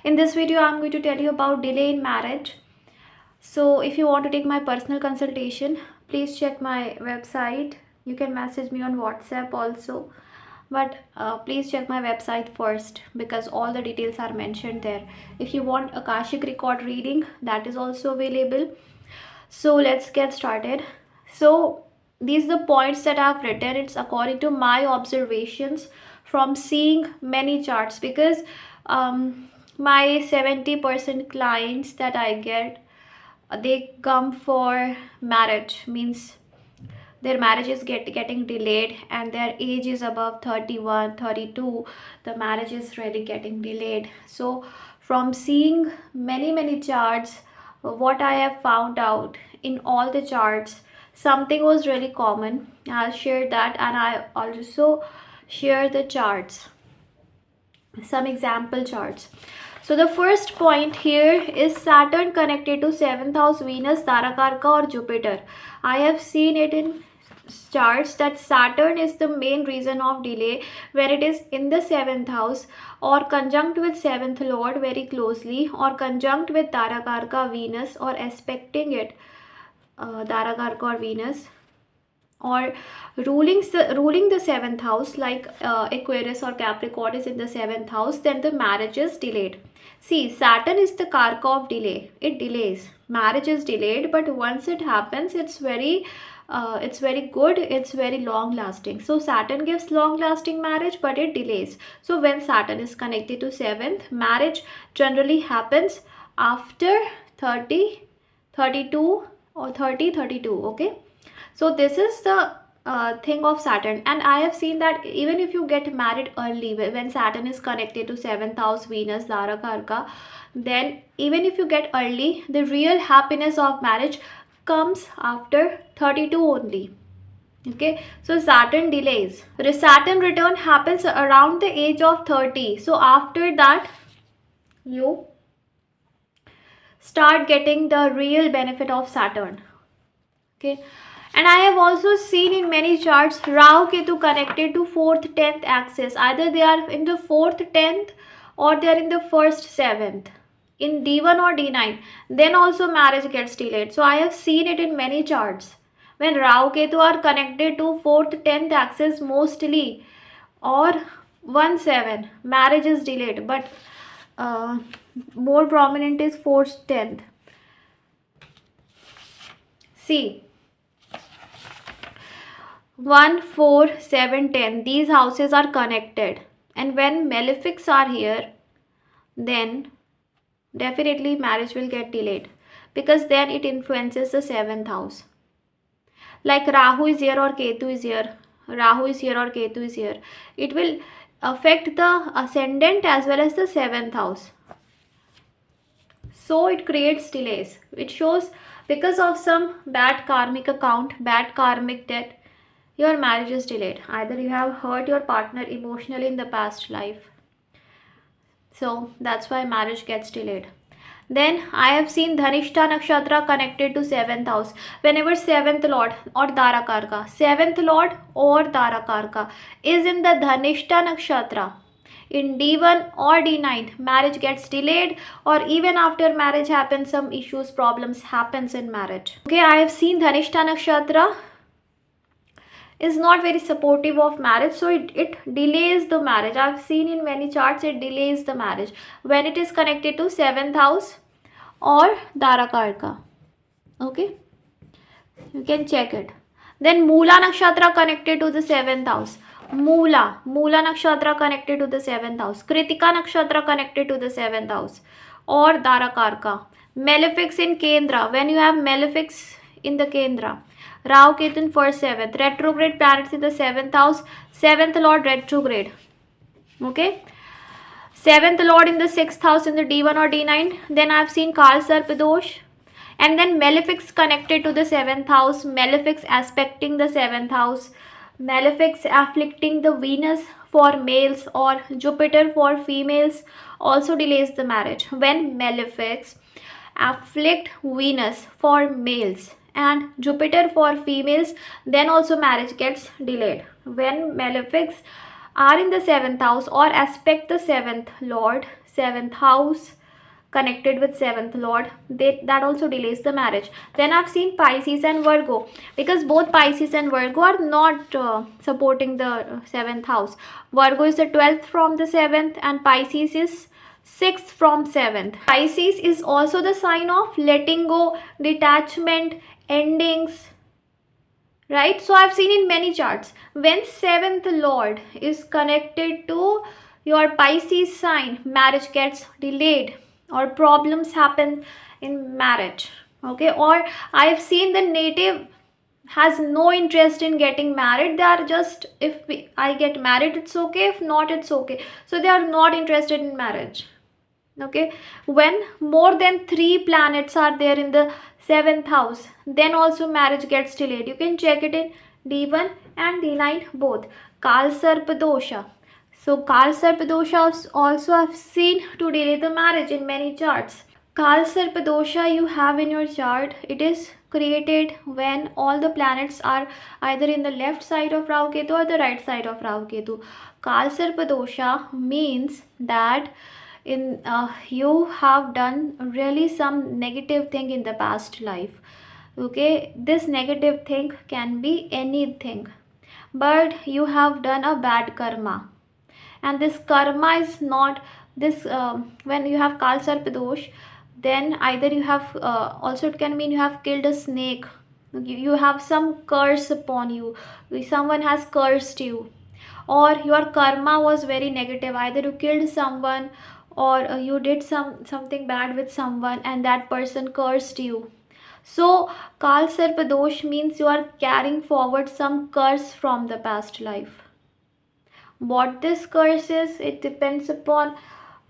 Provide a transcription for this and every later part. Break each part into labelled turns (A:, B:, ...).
A: In this video, I'm going to tell you about delay in marriage. So if you want to take my personal consultation, please check my website. You can message me on WhatsApp also. But please check my website first because all the details are mentioned there. If you want Akashic record reading, that is also available. So let's get started. So these are the points that I've written. It's according to my observations from seeing many charts, because my 70% clients that I get, they come for marriage, means their marriage is getting delayed and their age is above 31, 32. The marriage is really getting delayed. So from seeing many charts, what I have found out in all the charts, something was really common. I'll share that, and I also share the charts, some example charts. So the first point here is Saturn connected to 7th house, Venus, Tarakarka or Jupiter. I have seen it in charts that Saturn is the main reason of delay when it is in the 7th house or conjunct with 7th lord very closely, or conjunct with Tarakarka Venus, or aspecting it Tarakarka or Venus, or ruling the 7th house, like Aquarius or Capricorn is in the 7th house, then the marriage is delayed. See, Saturn is the karka of delay. It delays. Marriage is delayed, but once it happens, it's very good, it's very long lasting. So Saturn gives long lasting marriage, but it delays. So when Saturn is connected to 7th, marriage generally happens after 30, 32 or 30, 32. Okay. So this is the thing of Saturn, and I have seen that even if you get married early, when Saturn is connected to 7th house, Venus, Darakarka, then even if you get early, the real happiness of marriage comes after 32 only. Okay, so Saturn delays. The Saturn return happens around the age of 30. So after that, you start getting the real benefit of Saturn. Okay. And I have also seen in many charts Rahu Ketu connected to 4th 10th axis. Either they are in the 4th 10th or they are in the 1st 7th, in D1 or D9. Then also marriage gets delayed. So I have seen it in many charts. When Rahu Ketu are connected to 4th 10th axis mostly, or 1-7, marriage is delayed. But more prominent is 4th 10th. See, 1, 4, 7, 10, these houses are connected, and when malefics are here, then definitely marriage will get delayed, because then it influences the 7th house. Like Rahu is here or Ketu is here, Rahu is here or Ketu is here, it will affect the ascendant as well as the 7th house. So it creates delays, which shows because of some bad karmic account, bad karmic debt, your marriage is delayed. Either you have hurt your partner emotionally in the past life. So that's why marriage gets delayed. Then I have seen Dhanishta Nakshatra connected to 7th house. Whenever 7th Lord or Darakarka, 7th Lord or Darakarka is in the Dhanishta Nakshatra, in D1 or D9, marriage gets delayed, or even after marriage happens, some issues, problems happens in marriage. Okay, I have seen Dhanishta Nakshatra is not very supportive of marriage, so it delays the marriage. I've seen in many charts it delays the marriage when it is connected to 7th house or Darakarka. Okay, you can check it. Then Moola Nakshatra connected to the 7th house. Moola Nakshatra connected to the 7th house. Kritika Nakshatra connected to the 7th house or Darakarka. Malefics in Kendra. When you have malefics in the Kendra, Rahu Ketu in 1st 7th, retrograde planets in the 7th house, 7th lord retrograde. Okay, 7th lord in the 6th house in the D1 or D9. Then I have seen Kaal Sarp Dosha, and then malefics connected to the 7th house, malefics aspecting the 7th house, malefics afflicting the Venus for males or Jupiter for females also delays the marriage. When malefics afflict Venus for males and Jupiter for females, then also marriage gets delayed. When malefics are in the 7th house or aspect the 7th lord, 7th house connected with 7th lord, that also delays the marriage. Then I've seen Pisces and Virgo, because both Pisces and Virgo are not supporting the 7th house. Virgo is the 12th from the 7th and Pisces is 6th from 7th. Pisces is also the sign of letting go, detachment, endings, right? So I've seen in many charts, when 7th lord is connected to your Pisces sign, marriage gets delayed or problems happen in marriage. Okay, or I've seen the native has no interest in getting married. They are just, if I get married it's okay, if not it's okay. So they are not interested in marriage. Okay, when more than 3 planets are there in the 7th house, then also marriage gets delayed. You can check it in D1 and D9 both. Kaal Sarp Dosha. So Kaal Sarp Dosha also I've seen to delay the marriage in many charts. Kaal Sarp Dosha you have in your chart, it is created when all the planets are either in the left side of Rahu Ketu or the right side of Rahu Ketu. Kaal Sarp Dosha means that in you have done really some negative thing in the past life. Okay, this negative thing can be anything, but you have done a bad karma, and this karma is not this when you have Kaal Sarp Dosh, then either you have also it can mean you have killed a snake, you have some curse upon you, someone has cursed you, or your karma was very negative, either you killed someone or you did something bad with someone and that person cursed you. So Kaal Sarp Dosh means you are carrying forward some curse from the past life. What this curse is, it depends upon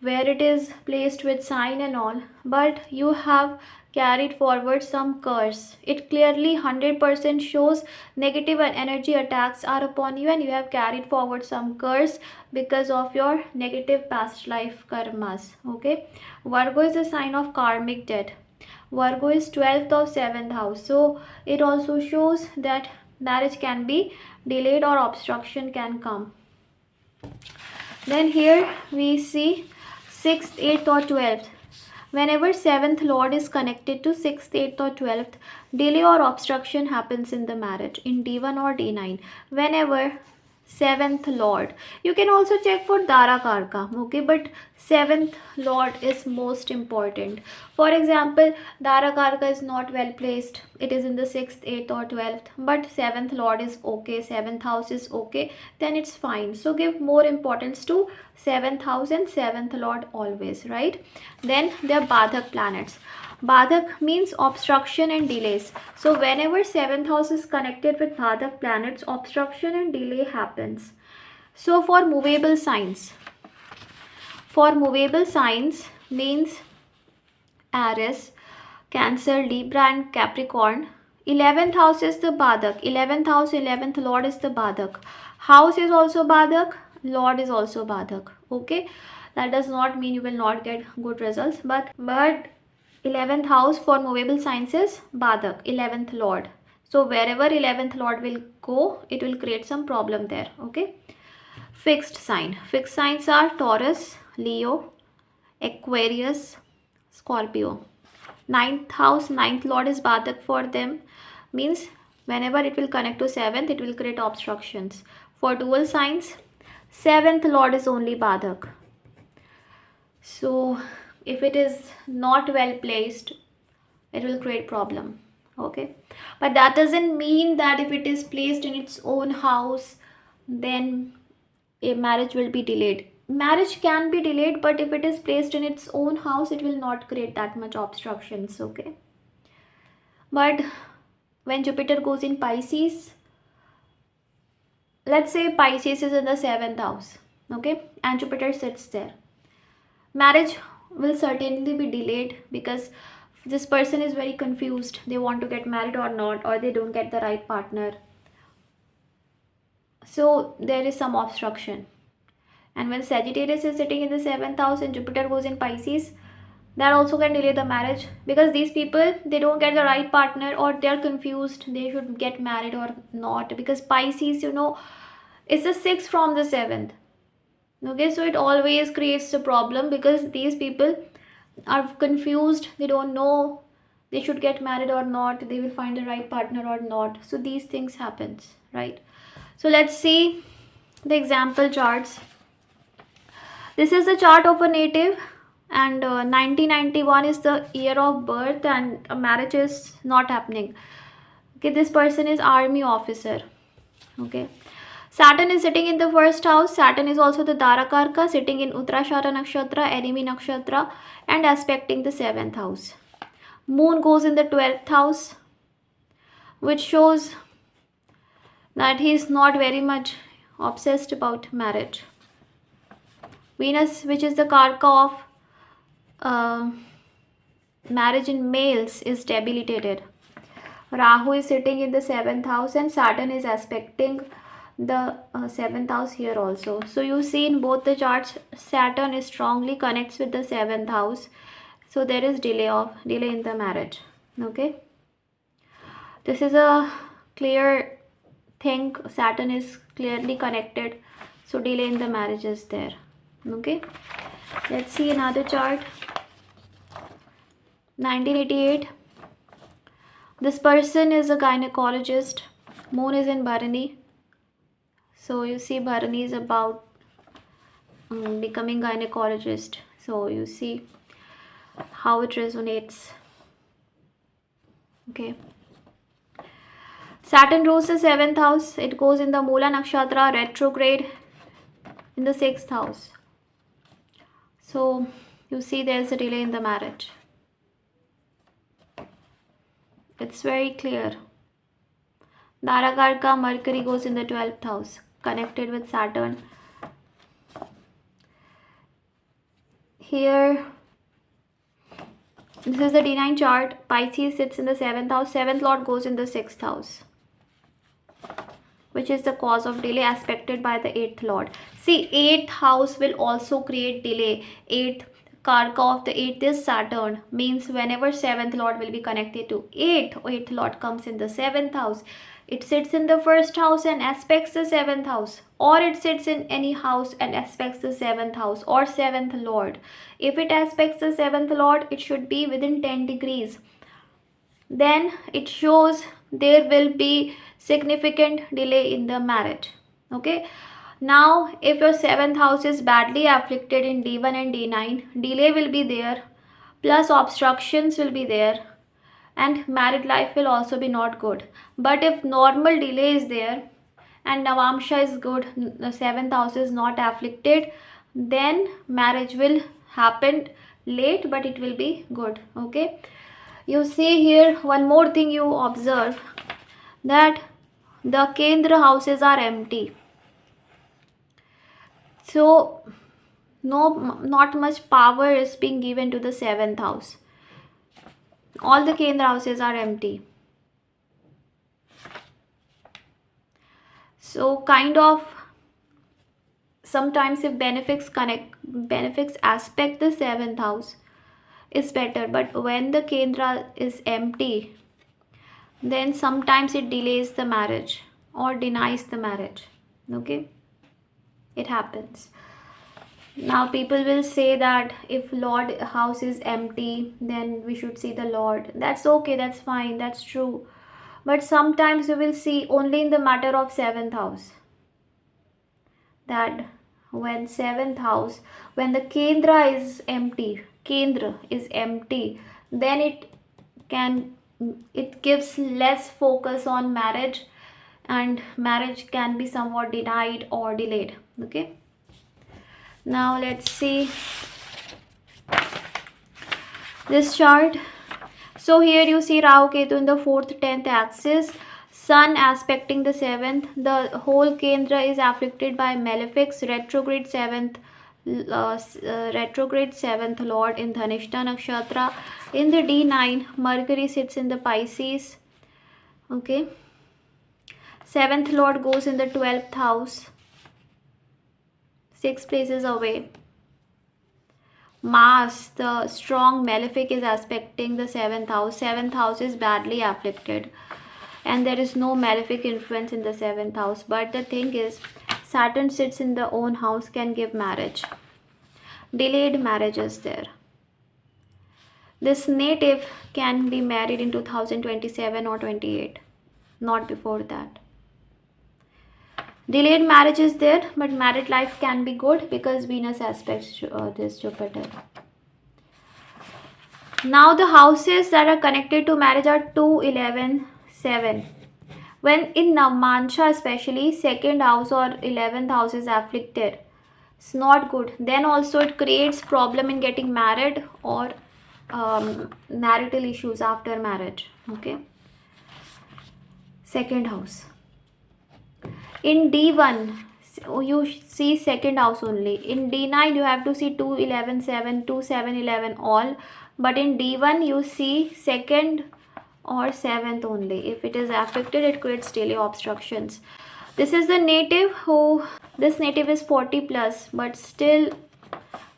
A: where it is placed with sign and all, but you have carried forward some curse. It clearly 100% shows negative and energy attacks are upon you and you have carried forward some curse because of your negative past life karmas. Okay, Virgo is a sign of karmic debt. Virgo is 12th of 7th house, so it also shows that marriage can be delayed or obstruction can come. Then here we see 6th, 8th or 12th. Whenever 7th lord is connected to 6th, 8th or 12th, delay or obstruction happens in the marriage in D1 or D9. Whenever 7th lord, you can also check for Dara Karka, okay, but 7th lord is most important. For example, Dara Karka is not well placed, it is in the 6th, 8th or 12th, but 7th lord is okay, 7th house is okay, then it's fine. So give more importance to 7th house and 7th lord always, right? Then there are Badhak planets. Badhak means obstruction and delays. So whenever 7th house is connected with Badhak planets, obstruction and delay happens. So for movable signs means Aries, Cancer, Libra and Capricorn. 11th house is the Badhak. 11th house, 11th lord is the Badhak. House is also Badhak, lord is also Badhak. Okay, that does not mean you will not get good results, but 11th house for movable signs is Badhak, 11th lord. So wherever 11th lord will go, it will create some problem there. Okay, fixed signs are Taurus, Leo, Aquarius, Scorpio. 9th house, 9th lord is Badhak for them, means whenever it will connect to 7th, it will create obstructions. For dual signs, 7th lord is only Badhak. So if it is not well placed, it will create problem. Okay, but that doesn't mean that if it is placed in its own house, then a marriage will be delayed. Marriage can be delayed, but if it is placed in its own house, it will not create that much obstructions. Okay, but when Jupiter goes in Pisces, let's say Pisces is in the 7th house, okay, and Jupiter sits there, marriage will certainly be delayed because this person is very confused, they want to get married or not, or they don't get the right partner, so there is some obstruction. And when Sagittarius is sitting in the 7th house and Jupiter goes in Pisces, that also can delay the marriage, because these people, they don't get the right partner or they are confused they should get married or not, because Pisces, you know, is the 6th from the 7th. Okay, so it always creates a problem because these people are confused. They don't know they should get married or not, they will find the right partner or not. So these things happens, right? So let's see the example charts. This is the chart of a native, and 1991 is the year of birth, and a marriage is not happening. Okay, this person is army officer. Okay, Saturn is sitting in the first house. Saturn is also the Darakarka, sitting in Uttarashara Nakshatra, enemy Nakshatra, and aspecting the 7th house. Moon goes in the 12th house, which shows that he is not very much obsessed about marriage. Venus, which is the Karka of uh, marriage in males, is debilitated. Rahu is sitting in the 7th house, and Saturn is aspecting the 7th house here also. So you see in both the charts, Saturn is strongly connects with the 7th house. So there is delay in the marriage. Okay, this is a clear thing. Saturn is clearly connected, so delay in the marriage is there. Okay, let's see another chart. 1988. This person is a gynecologist. Moon is in Bharani. So you see Bharani is about becoming gynecologist. So you see how it resonates. Okay. Saturn rules the 7th house. It goes in the Mula Nakshatra, retrograde in the 6th house. So you see there's a delay in the marriage. It's very clear. Darakarka, Mercury goes in the 12th house, connected with Saturn. Here, this is the D9 chart. Pisces sits in the 7th house. 7th lord goes in the 6th house, which is the cause of delay, aspected by the 8th lord. See, 8th house will also create delay. 8th Karka of the 8th is Saturn, means whenever 7th lord will be connected to 8th lord comes in the 7th house. It sits in the first house and aspects the 7th house, or it sits in any house and aspects the 7th house or 7th lord. If it aspects the 7th lord, it should be within 10 degrees. Then it shows there will be significant delay in the marriage. Okay, now if your 7th house is badly afflicted in D1 and D9, delay will be there, plus obstructions will be there, and married life will also be not good. But if normal delay is there and Navamsha is good, the 7th house is not afflicted, then marriage will happen late, but it will be good. Okay, you see here one more thing you observe, that the Kendra houses are empty. So not much power is being given to the 7th house. All the Kendra houses are empty. So kind of sometimes if benefics aspect the 7th house is better, but when the Kendra is empty, then sometimes it delays the marriage or denies the marriage. Okay, it happens. Now people will say that if lord house is empty, then we should see the lord. That's okay, that's fine, that's true. But sometimes you will see only in the matter of 7th house, that when 7th house, when the kendra is empty, then it gives less focus on marriage, and marriage can be somewhat denied or delayed. Okay, now let's see this chart. So here you see Rahu Ketu in the 4th 10th axis, Sun aspecting the 7th. The whole Kendra is afflicted by malefics, retrograde 7th lord in Dhanishta Nakshatra. In the D9, Mercury sits in the Pisces. Okay, 7th lord goes in the 12th house, 6 places away. Mars, the strong malefic, is aspecting the 7th house. 7th house is badly afflicted, and there is no malefic influence in the 7th house. But the thing is, Saturn sits in the own house can give marriage. Delayed marriages there. This native can be married in 2027 or 28, not before that. Delayed marriage is there, but married life can be good because Venus aspects this Jupiter. Now the houses that are connected to marriage are 2, 11, 7. When in Namansha especially, second house or 11th house is afflicted, it's not good. Then also it creates problem in getting married or marital issues after marriage. Okay. Second house. In D1, you see second house only. In D9, you have to see 2, 11, 7, 2, 7, 11 all. But in D1, you see second or 7th only. If it is affected, it creates daily obstructions. This is the native this native is 40 plus, but still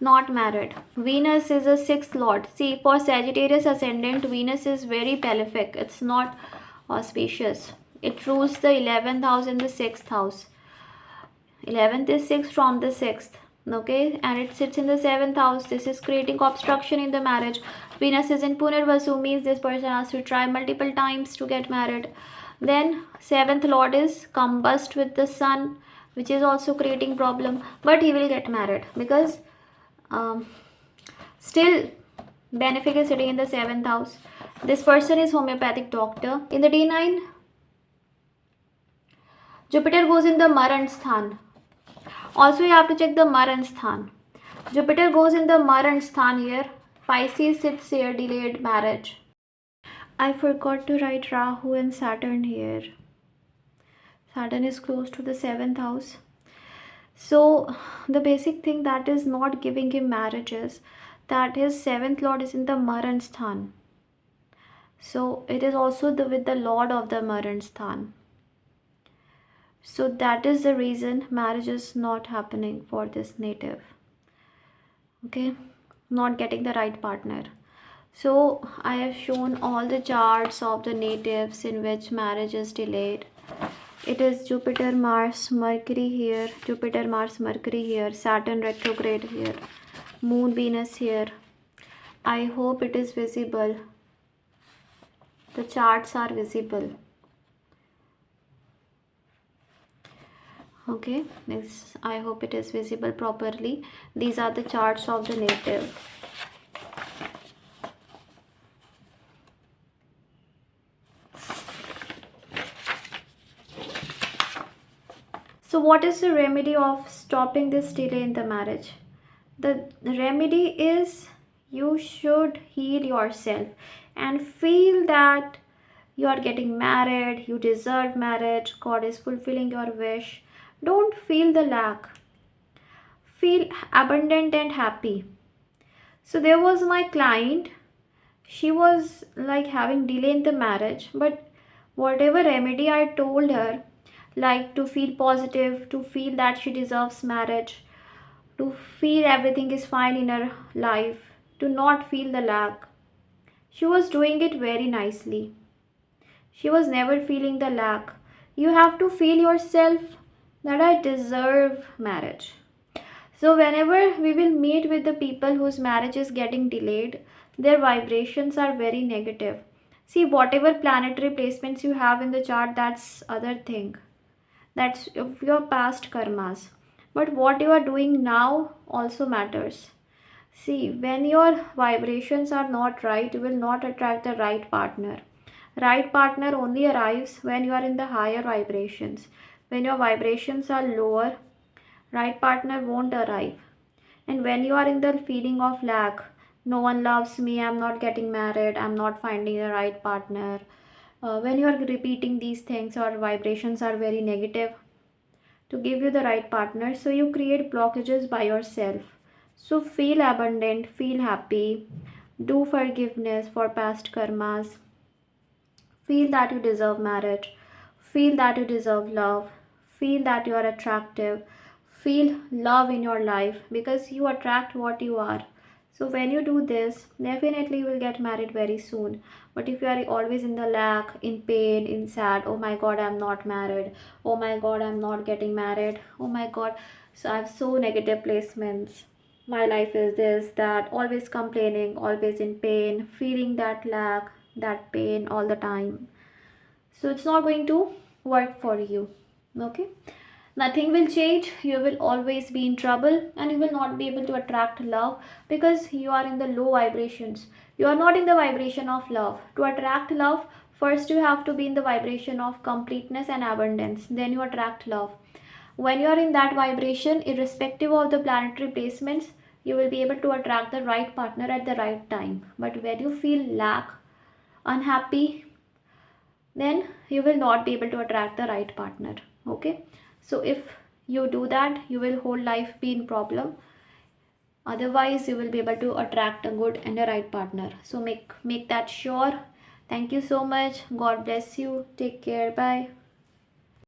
A: not married. Venus is a 6th lord. See, for Sagittarius ascendant, Venus is very prolific. It's not auspicious. It rules the 11th house and the 6th house. 11th is 6 from the 6th. Okay, and it sits in the 7th house. This is creating obstruction in the marriage. Venus is in Punarvasu, means this person has to try multiple times to get married. Then 7th lord is combust with the sun, which is also creating problem, but he will get married because still benefic is sitting in the 7th house. This person is homeopathic doctor. In the D9, Jupiter goes in the Maran Sthan. Also you have to check the Maran Sthan. Jupiter goes in the Maran Sthan here. Pisces sits here, delayed marriage. I forgot to write Rahu and Saturn here. Saturn is close to the 7th house. So the basic thing that is not giving him marriage is that his 7th lord is in the Maran Sthan. So it is also with the lord of the Maran Sthan. So that is the reason marriage is not happening for this native. Okay, not getting the right partner. So I have shown all the charts of the natives in which marriage is delayed. It is Jupiter, Mars, Mercury here, Jupiter, Mars, Mercury here, Saturn retrograde here, Moon, Venus here. I hope it is visible. The charts are visible. Okay, this, I hope it is visible properly. These are the charts of the native. So what is the remedy of stopping this delay in the marriage? The remedy is you should heal yourself and feel that you are getting married, you deserve marriage, God is fulfilling your wish. Don't feel the lack. Feel abundant and happy. So there was my client. She was like having delay in the marriage, but whatever remedy I told her, like to feel positive, to feel that she deserves marriage, to feel everything is fine in her life, to not feel the lack, she was doing it very nicely. She was never feeling the lack. You have to feel yourself that I deserve marriage. So whenever we will meet with the people whose marriage is getting delayed, their vibrations are very negative. See, whatever planetary placements you have in the chart, that's other thing. That's your past karmas. But what you are doing now also matters. See, when your vibrations are not right, you will not attract the right partner. Right partner only arrives when you are in the higher vibrations. When your vibrations are lower, right partner won't arrive. And when you are in the feeling of lack, no one loves me, I'm not getting married, I'm not finding the right partner. When you are repeating these things, your vibrations are very negative to give you the right partner. So you create blockages by yourself. So feel abundant, feel happy, do forgiveness for past karmas. Feel that you deserve marriage. Feel that you deserve love. Feel that you are attractive. Feel love in your life because you attract what you are. So when you do this, definitely you will get married very soon. But if you are always in the lack, in pain, in sad, oh my god, I'm not married, oh my god, I'm not getting married, oh my god, so I have so negative placements, my life is this, that, always complaining, always in pain, feeling that lack, that pain all the time. So it's not going to work for you. Okay, nothing will change. You will always be in trouble, and you will not be able to attract love because you are in the low vibrations. You are not in the vibration of love. To attract love, first you have to be in the vibration of completeness and abundance, then you attract love. When you are in that vibration, irrespective of the planetary placements, you will be able to attract the right partner at the right time. But when you feel lack, unhappy, then you will not be able to attract the right partner. Okay, so if you do that, you will whole life be in problem. Otherwise you will be able to attract a good and a right partner. So make that sure. Thank you so much. God bless you. Take care. Bye.